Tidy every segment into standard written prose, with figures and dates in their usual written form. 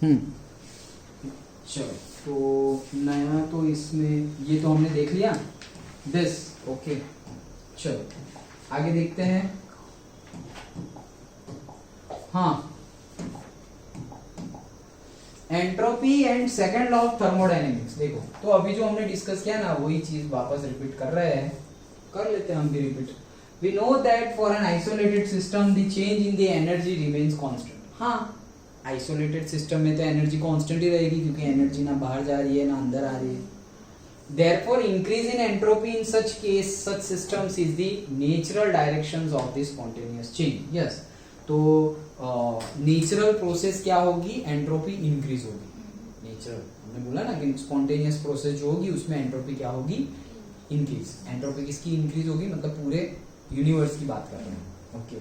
चलो, तो नया तो इसमें ये तो हमने देख लिया दिस। ओके, चलो आगे देखते हैं। हाँ, entropy and second law of thermodynamics. देखो, तो अभी जो हमने डिस्कस किया ना वही चीज वापस रिपीट कर रहे हैं, कर लेते हैं हम भी repeat. We know that for an isolated system the change in the energy remains constant. हाँ, आइसोलेटेड सिस्टम में तो एनर्जी कांस्टेंट ही रहेगी, क्योंकि एनर्जी ना बाहर जा रही है ना अंदर आ रही है। Therefore, increase in entropy in such case, such systems is the natural directions of the spontaneous change. Yes, तो नेचुरल प्रोसेस क्या होगी, एंट्रोपी इंक्रीज होगी। नेचुरल हमने बोला ना कि स्पॉन्टेनियस प्रोसेस जो होगी उसमें एंट्रोपी क्या होगी, इंक्रीज। एंट्रोपी किसकी इंक्रीज होगी, मतलब पूरे यूनिवर्स की बात कर रहे हैं। Okay,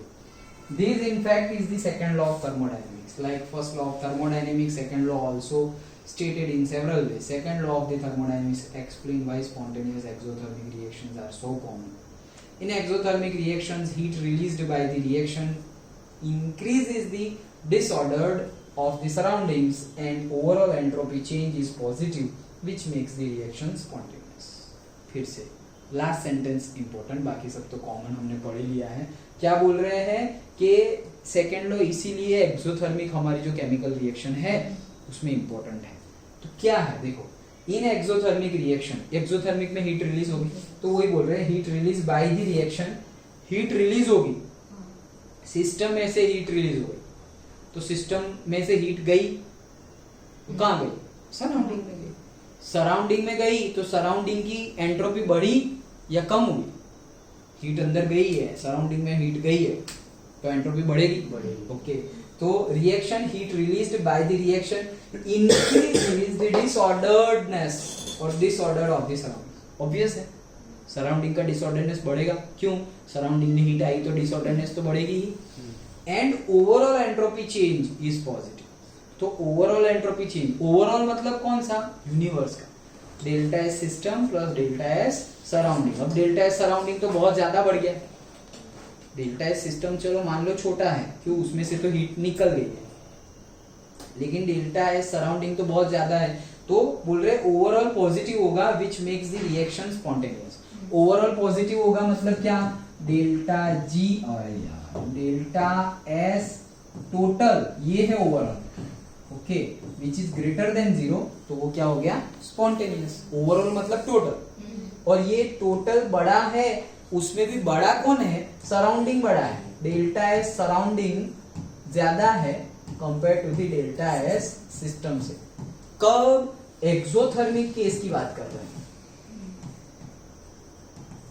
this in fact is the second law of thermodynamics. Like first law of thermodynamics, second law also stated in several ways. Second law of the thermodynamics explain why spontaneous exothermic reactions are so common. In exothermic reactions, heat released by the reaction increases the disordered of the surroundings and overall entropy change is positive, which makes the reaction spontaneous. फिर से last sentence important, बाकी सब तो common हमने पढ़ लिया है। क्या बोल रहे हैं कि सेकेंड लॉ इसीलिए एक्सोथर्मिक हमारी जो केमिकल रिएक्शन है उसमें इंपॉर्टेंट है। तो क्या है, देखो, इन एक्सोथर्मिक रिएक्शन, एक्सोथर्मिक में हीट रिलीज होगी, तो वही बोल रहे हैं heat release by the reaction. Heat release होगी, सिस्टम में से हीट रिलीज हो गई, तो सिस्टम में से हीट गई तो कहां गई, सराउंडिंग में गई। सराउंडिंग में गई तो सराउंडिंग की एंट्रोपी बढ़ी या कम हुई, हीट अंदर गई है, सराउंडिंग में हीट गई है, तो एंट्रोपी बढ़ेगी। ओके, तो reaction heat released by the reaction increase the disorderedness और disorder of the surrounding. Obvious है, सराउंडिंग का डिसऑर्डरनेस बढ़ेगा, क्यों, सराउंडिंग में हीट आई तो डिसऑर्डरनेस तो बढ़ेगी ही। And overall entropy change is positive. तो ओवरऑल एंट्रोपी चेंज, ओवरऑल मतलब कौन सा, यूनिवर्स का, delta S system plus delta S surrounding. अब डेल्टा एस सराउंडिंग तो बहुत ज्यादा बढ़ गया, डेल्टा एस सिस्टम चलो मान लो छोटा है, क्यों, उसमें से तो हीट निकल गई है, लेकिन डेल्टा एस सराउंडिंग तो बहुत ज्यादा है, तो बोल रहे ओवरऑल पॉजिटिव होगा which makes the reaction spontaneous. Overall positive होगा मतलब क्या, डेल्टा जी और डेल्टा एस टोटल, ये है overall, okay, which is greater than 0, तो वो क्या हो गया, स्पॉन्टेनियस। ओवरऑल मतलब टोटल, और ये टोटल बड़ा है, उसमें भी बड़ा कौन है, सराउंडिंग बड़ा है, डेल्टा एस सराउंडिंग ज्यादा है compare to the delta S system से। कब, एक्सोथर्मिक केस की बात कर रहे हैं,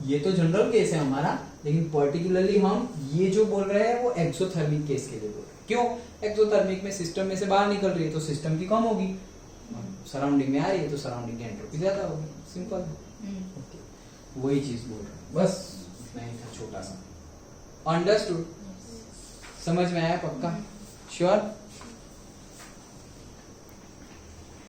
ये तो जनरल केस है हमारा, लेकिन पर्टिकुलरली हम ये जो बोल रहे हैं वो एक्सोथर्मिक केस के लिए बोल रहे हैं। क्यों, एक्सोथर्मिक में सिस्टम में से बाहर निकल रही है तो सिस्टम की कम होगी, सराउंडिंग में आ रही है तो सराउंडिंग की एंट्रोपी ज्यादा होगी, सिंपल है। वही चीज बोल रहे हैं, बस इतना ही था छोटा सा। अंडरस्टूड, समझ में आया पक्का, श्योर।